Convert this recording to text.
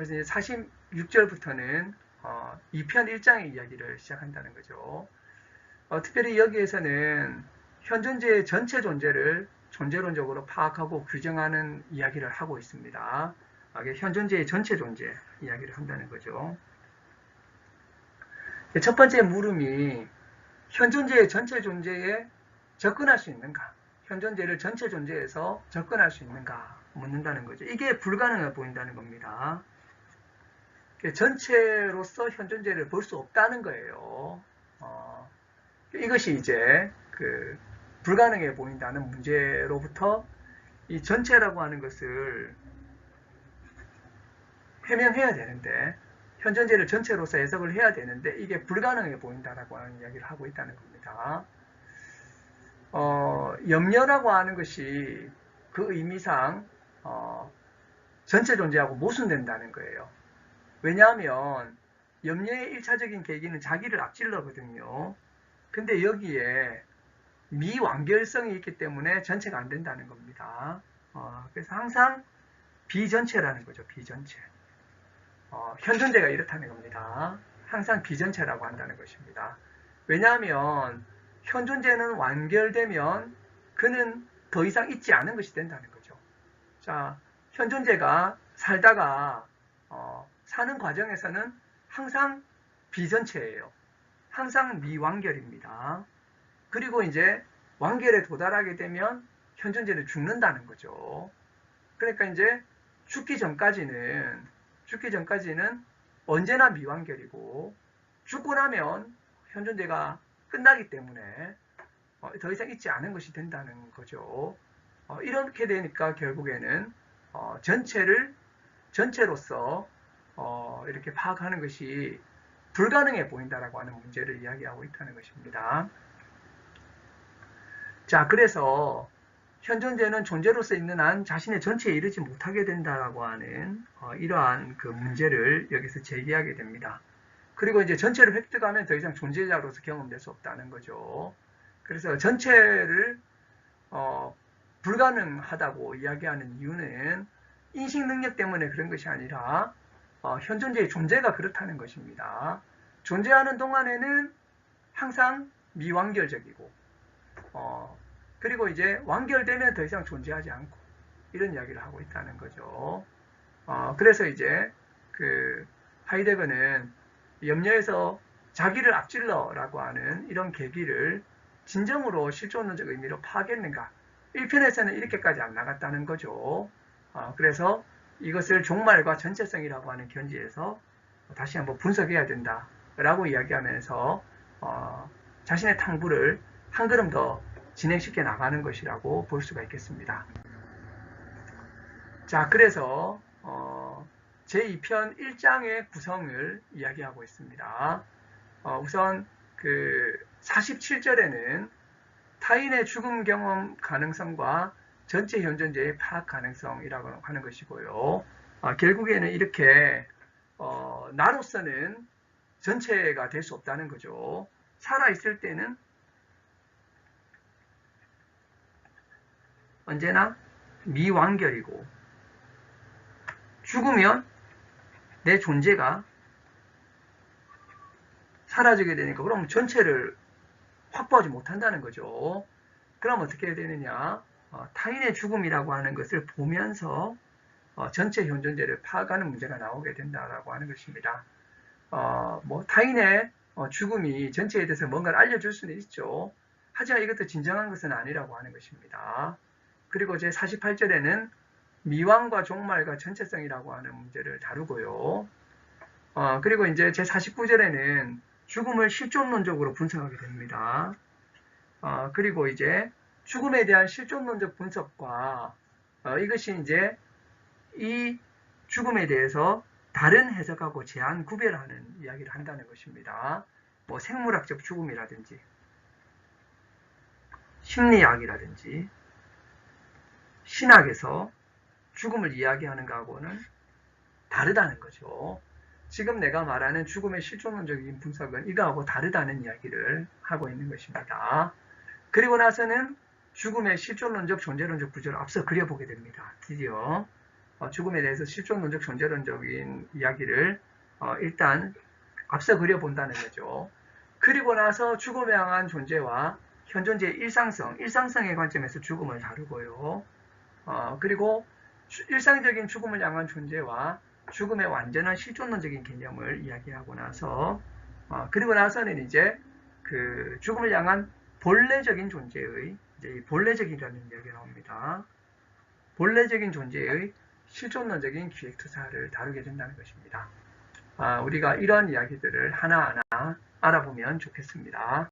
그래서 이제 46절부터는 2편 1장의 이야기를 시작한다는 거죠. 특별히 여기에서는 현존재의 전체 존재를 존재론적으로 파악하고 규정하는 이야기를 하고 있습니다. 현존재의 전체 존재 이야기를 한다는 거죠. 첫 번째 물음이 현존재의 전체 존재에 접근할 수 있는가? 현존재를 전체 존재에서 접근할 수 있는가? 묻는다는 거죠. 이게 불가능해 보인다는 겁니다. 전체로서 현존재를 볼 수 없다는 거예요. 이것이 이제 불가능해 보인다는 문제로부터 이 전체라고 하는 것을 해명해야 되는데, 현존재를 전체로서 해석을 해야 되는데 이게 불가능해 보인다라고 하는 이야기를 하고 있다는 겁니다. 염려라고 하는 것이 그 의미상 전체 존재하고 모순된다는 거예요. 왜냐하면 염려의 1차적인 계기는 자기를 앞질러거든요. 근데 여기에 미완결성이 있기 때문에 전체가 안 된다는 겁니다. 그래서 항상 비전체라는 거죠. 비전체. 현존재가 이렇다는 겁니다. 항상 비전체라고 한다는 것입니다. 왜냐하면 현존재는 완결되면 그는 더 이상 있지 않은 것이 된다는 거죠. 자, 현존재가 살다가 사는 과정에서는 항상 비전체예요. 항상 미완결입니다. 그리고 이제 완결에 도달하게 되면 현존재는 죽는다는 거죠. 그러니까 이제 죽기 전까지는 언제나 미완결이고, 죽고 나면 현존재가 끝나기 때문에 더 이상 있지 않은 것이 된다는 거죠. 이렇게 되니까 결국에는 전체로서 이렇게 파악하는 것이 불가능해 보인다라고 하는 문제를 이야기하고 있다는 것입니다. 자, 그래서 현존재는 존재로서 있는 한 자신의 전체에 이르지 못하게 된다라고 하는 이러한 그 문제를 여기서 제기하게 됩니다. 그리고 이제 전체를 획득하면 더 이상 존재자로서 경험될 수 없다는 거죠. 그래서 전체를 불가능하다고 이야기하는 이유는 인식 능력 때문에 그런 것이 아니라 현존재의 존재가 그렇다는 것입니다. 존재하는 동안에는 항상 미완결적이고 그리고 이제 완결되면 더 이상 존재하지 않고 이런 이야기를 하고 있다는 거죠. 그래서 이제 하이데거는 염려에서 자기를 앞질러라고 하는 이런 계기를 진정으로 실존론적 의미로 파악했는가? 1편에서는 이렇게까지 안 나갔다는 거죠. 그래서 이것을 종말과 전체성이라고 하는 견지에서 다시 한번 분석해야 된다라고 이야기하면서 자신의 탕부를 한 걸음 더 진행시켜 나가는 것이라고 볼 수가 있겠습니다. 자, 그래서 제2편 1장의 구성을 이야기하고 있습니다. 우선 47절에는 타인의 죽음 경험 가능성과 전체 현존재의 파악 가능성이라고 하는 것이고요. 결국에는 이렇게 나로서는 전체가 될 수 없다는 거죠. 살아있을 때는 언제나 미완결이고, 죽으면 내 존재가 사라지게 되니까 그럼 전체를 확보하지 못한다는 거죠. 그럼 어떻게 해야 되느냐? 타인의 죽음이라고 하는 것을 보면서 전체 현존재를 파악하는 문제가 나오게 된다라고 하는 것입니다. 타인의 죽음이 전체에 대해서 뭔가를 알려줄 수는 있죠. 하지만 이것도 진정한 것은 아니라고 하는 것입니다. 그리고 제 48절에는 미완과 종말과 전체성이라고 하는 문제를 다루고요. 그리고 이제 제 49절에는 죽음을 실존론적으로 분석하게 됩니다. 그리고 이제 죽음에 대한 실존론적 분석과 이것이 이제 이 죽음에 대해서 다른 해석하고 제한 구별하는 이야기를 한다는 것입니다. 생물학적 죽음이라든지 심리학이라든지 신학에서 죽음을 이야기하는 것하고는 다르다는 거죠. 지금 내가 말하는 죽음의 실존론적인 분석은 이거하고 다르다는 이야기를 하고 있는 것입니다. 그리고 나서는 죽음의 실존론적, 존재론적 구조를 앞서 그려보게 됩니다. 드디어 죽음에 대해서 실존론적, 존재론적인 이야기를 일단 앞서 그려본다는 거죠. 그리고 나서 죽음에 향한 존재와 현존재의 일상성의 관점에서 죽음을 다루고요. 그리고 일상적인 죽음을 향한 존재와 죽음의 완전한 실존론적인 개념을 이야기하고 나서 그리고 나서는 이제 그 죽음을 향한 본래적인 존재의 이제 본래적이라는 이야기가 나옵니다. 본래적인 존재의 실존론적인 기획투사를 다루게 된다는 것입니다. 우리가 이런 이야기들을 하나하나 알아보면 좋겠습니다.